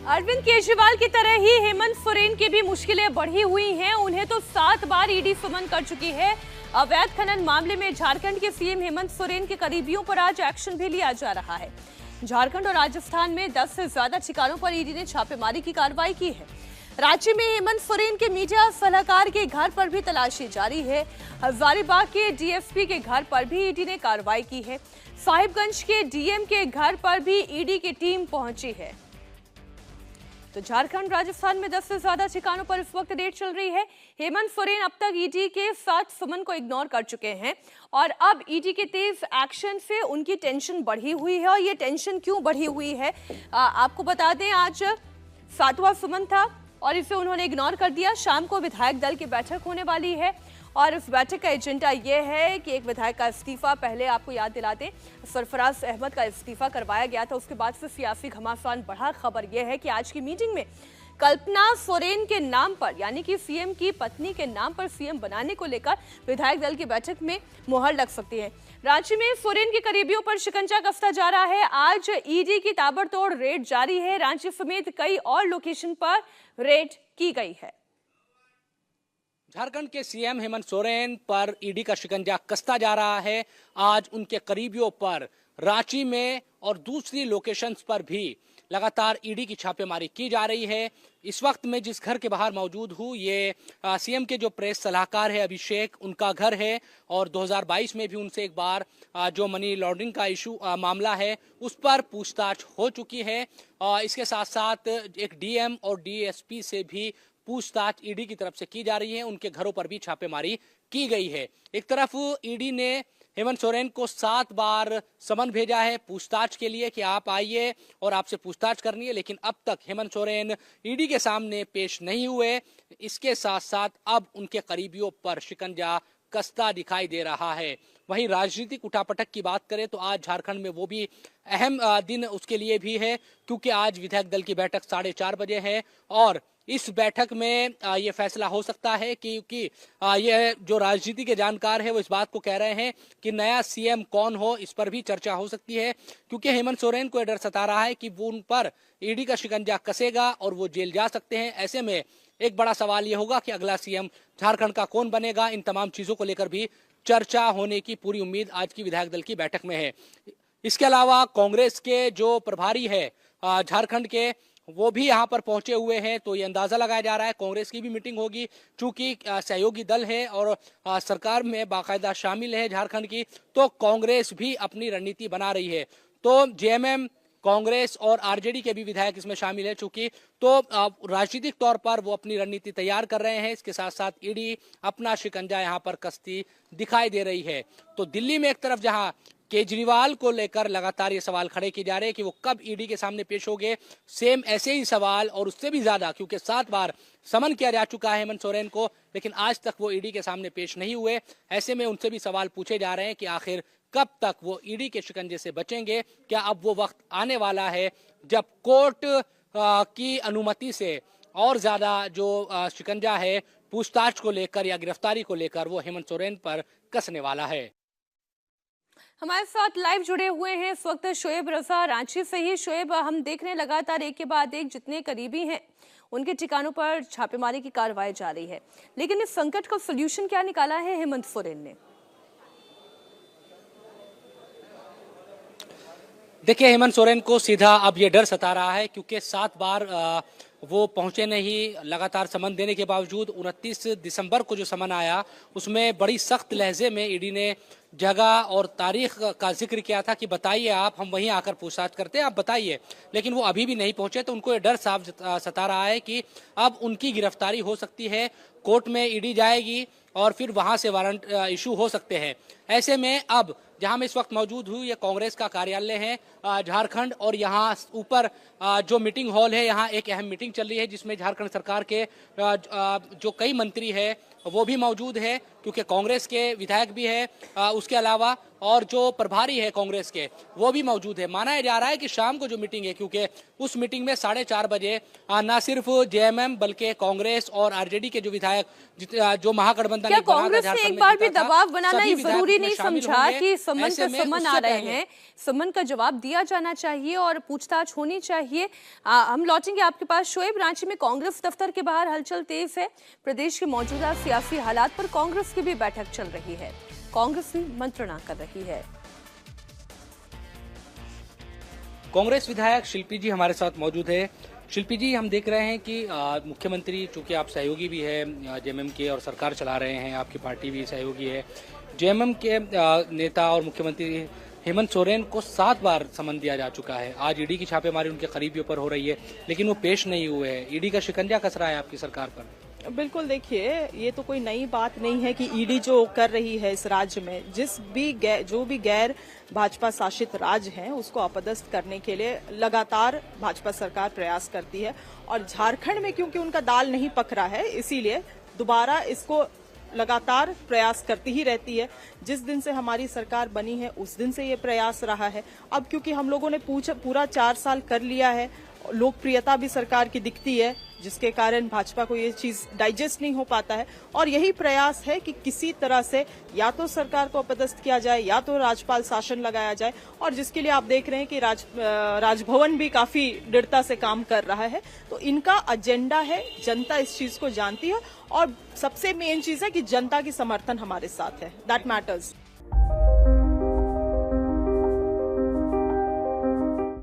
अरविंद केजरीवाल की तरह ही हेमंत सोरेन की भी मुश्किलें बढ़ी हुई हैं। उन्हें तो 7 बार ईडी सुमन कर चुकी है। अवैध खनन मामले में झारखंड के सीएम हेमंत सोरेन के करीबियों पर आज एक्शन भी लिया जा रहा है। झारखंड और राजस्थान में 10 से ज्यादा ठिकानों पर ईडी ने छापेमारी की कार्रवाई की है। राज्य में हेमंत सोरेन के मीडिया सलाहकार के घर पर भी तलाशी जारी है। हजारीबाग के डीएसपी के घर पर भी ईडी ने कार्रवाई की है। साहिबगंज के डीएम के घर पर भी ईडी की टीम पहुंची है। तो झारखंड राजस्थान में 10 से ज्यादा ठिकानों पर इस वक्त रेड चल रही है। हेमंत सोरेन अब तक ईडी के 7 सुमन को इग्नोर कर चुके हैं और अब ईडी के तेज एक्शन से उनकी टेंशन बढ़ी हुई है। और ये टेंशन क्यों बढ़ी हुई है आपको बता दें, आज 7वां सुमन था और इसे उन्होंने इग्नोर कर दिया। शाम को विधायक दल की बैठक होने वाली है और इस बैठक का एजेंडा यह है कि एक विधायक का इस्तीफा, पहले आपको याद दिला दें, सरफराज अहमद का इस्तीफा करवाया गया था। उसके बाद से सियासी घमासान बढ़ा। खबर यह है कि आज की मीटिंग में कल्पना सोरेन के नाम पर, यानी कि सीएम की पत्नी के नाम पर सीएम बनाने को लेकर विधायक दल की बैठक में मुहर लग सकती है। राज्य में सोरेन के करीबियों पर शिकंजा कसता जा रहा है। आज ईडी की ताबड़तोड़ रेड जारी है। रांची समेत कई और लोकेशन पर रेड की गई है। झारखंड के सीएम हेमंत सोरेन पर ईडी का शिकंजा कसता जा रहा है। आज उनके करीबियों पर रांची में और दूसरी लोकेशंस पर भी लगातार ईडी की छापेमारी की जा रही है। इस वक्त मैं जिस घर के बाहर मौजूद हूँ, ये सीएम के जो प्रेस सलाहकार है अभिषेक, उनका घर है और 2022 में भी उनसे एक बार जो मनी लॉन्ड्रिंग का इशू मामला है उस पर पूछताछ हो चुकी है। इसके साथ साथ एक डीएम और डीएसपी से भी पूछताछ ईडी की तरफ से की जा रही है। उनके घरों पर भी छापेमारी की गई है। एक तरफ ईडी ने हेमंत सोरेन को 7 बार समन भेजा है पूछताछ के लिए कि आप आइए और आपसे पूछताछ करनी है, लेकिन अब तक हेमंत सोरेन ईडी के सामने पेश नहीं हुए। इसके साथ साथ अब उनके करीबियों पर शिकंजा कसता दिखाई दे रहा है। वहीं राजनीतिक उठापटक की बात करें तो आज झारखंड में वो भी अहम दिन उसके लिए भी है, क्योंकि आज विधायक दल की बैठक 4:30 बजे है और इस बैठक में ये फैसला हो सकता है क्योंकि ये जो राजनीति के जानकार है वो इस बात को कह रहे हैं कि नया सीएम कौन हो, इस पर भी चर्चा हो सकती है, क्योंकि हेमंत सोरेन को यह डर सता रहा है कि वो उन पर ईडी का शिकंजा कसेगा और वो जेल जा सकते हैं। ऐसे में एक बड़ा सवाल ये होगा कि अगला सीएम झारखंड का कौन बनेगा। इन तमाम चीजों को लेकर भी चर्चा होने की पूरी उम्मीद आज की विधायक दल की बैठक में है। इसके अलावा कांग्रेस के जो प्रभारी है झारखंड के, वो भी यहाँ पर पहुंचे हुए हैं। तो ये अंदाजा लगाया जा रहा है कांग्रेस की भी मीटिंग होगी, चूंकि सहयोगी दल है और सरकार में बाकायदा शामिल है झारखंड की, तो कांग्रेस भी अपनी रणनीति बना रही है। तो जेएमएम, कांग्रेस और आरजेडी के भी विधायक इसमें शामिल है, चूंकि तो राजनीतिक तौर पर वो अपनी रणनीति तैयार कर रहे हैं। इसके साथ साथ ईडी अपना शिकंजा यहाँ पर कसती दिखाई दे रही है। तो दिल्ली में एक तरफ जहां केजरीवाल को लेकर लगातार ये सवाल खड़े किए जा रहे हैं कि वो कब ईडी के सामने पेश होंगे, सेम ऐसे ही सवाल और उससे भी ज्यादा, क्योंकि 7 बार समन किया जा चुका है हेमंत सोरेन को, लेकिन आज तक वो ईडी के सामने पेश नहीं हुए। ऐसे में उनसे भी सवाल पूछे जा रहे हैं कि आखिर कब तक वो ईडी के शिकंजे से बचेंगे। क्या अब वो वक्त आने वाला है जब कोर्ट की अनुमति से और ज्यादा जो शिकंजा है पूछताछ को लेकर या गिरफ्तारी को लेकर वो हेमंत सोरेन पर कसने वाला है। हमारे साथ लाइव जुड़े हुए हैं इस वक्त शोएब रजा रांची से ही। शोएब, हम देख रहे हैं लगातार एक के बाद एक जितने करीबी हैं उनके ठिकानों पर छापेमारी की कार्रवाई जारी है, लेकिन इस संकट का सलूशन क्या निकाला है हेमंत सोरेन ने? देखिए, हेमंत सोरेन को सीधा अब ये डर सता रहा है, क्योंकि 7 बार वो पहुंचे नहीं। लगातार समन देने के बावजूद 29 दिसंबर को जो समन आया उसमें बड़ी सख्त लहजे में ईडी ने जगह और तारीख का जिक्र किया था कि बताइए आप, हम वहीं आकर पूछताछ करते हैं, आप बताइए। लेकिन वो अभी भी नहीं पहुंचे, तो उनको ये डर साफ सता रहा है कि अब उनकी गिरफ्तारी हो सकती है, कोर्ट में ईडी जाएगी और फिर वहां से वारंट इशू हो सकते हैं। ऐसे में अब जहां मैं इस वक्त मौजूद हूँ, ये कांग्रेस का कार्यालय है झारखंड, और यहाँ ऊपर जो मीटिंग हॉल है, यहाँ एक अहम मीटिंग चल रही है जिसमें झारखंड सरकार के जो कई मंत्री है वो भी मौजूद है, क्योंकि कांग्रेस के विधायक भी है, उसके अलावा और जो प्रभारी है कांग्रेस के वो भी मौजूद है। माना जा रहा है कि शाम को जो मीटिंग है, क्योंकि उस मीटिंग में 4:30 बजे न सिर्फ जेएमएम बल्कि कांग्रेस और आरजेडी के जो विधायक जो महागठबंधन कांग्रेस ने एक बार भी दबाव बनाना जरूरी नहीं समझा कि समन आ रहे हैं, समन का जवाब दिया जाना चाहिए और पूछताछ होनी चाहिए। हम लौटेंगे आपके पास। शोएब, रांची में कांग्रेस दफ्तर के बाहर हलचल तेज है। प्रदेश के मौजूदा सियासी हालात पर कांग्रेस की भी बैठक चल रही है। कांग्रेस मंत्रणा कर रही है। कांग्रेस विधायक शिल्पी जी हमारे साथ मौजूद है। शिल्पी जी, हम देख रहे हैं कि मुख्यमंत्री, चूंकि आप सहयोगी भी है जेएमएम के और सरकार चला रहे हैं, आपकी पार्टी भी सहयोगी है, जेएमएम के नेता और मुख्यमंत्री हेमंत सोरेन को 7 बार समन दिया जा चुका है। आज ईडी की छापेमारी उनके करीबियों पर हो रही है, लेकिन वो पेश नहीं हुए हैं। ईडी का शिकंजा कस रहा है आपकी सरकार पर। बिल्कुल, देखिए, ये तो कोई नई बात नहीं है कि ईडी जो कर रही है इस राज्य में, जो भी गैर भाजपा शासित राज्य हैं उसको अपदस्थ करने के लिए लगातार भाजपा सरकार प्रयास करती है। और झारखंड में क्योंकि उनका दाल नहीं पक रहा है, इसीलिए दोबारा इसको लगातार प्रयास करती ही रहती है। जिस दिन से हमारी सरकार बनी है उस दिन से ये प्रयास रहा है। अब क्योंकि हम लोगों ने पूरा 4 साल कर लिया है, लोकप्रियता भी सरकार की दिखती है, जिसके कारण भाजपा को ये चीज डाइजेस्ट नहीं हो पाता है। और यही प्रयास है कि किसी तरह से या तो सरकार को अपदस्थ किया जाए या तो राज्यपाल शासन लगाया जाए, और जिसके लिए आप देख रहे हैं कि राजभवन भी काफी दृढ़ता से काम कर रहा है। तो इनका एजेंडा है, जनता इस चीज को जानती है, और सबसे मेन चीज है कि जनता की समर्थन हमारे साथ है। That matters.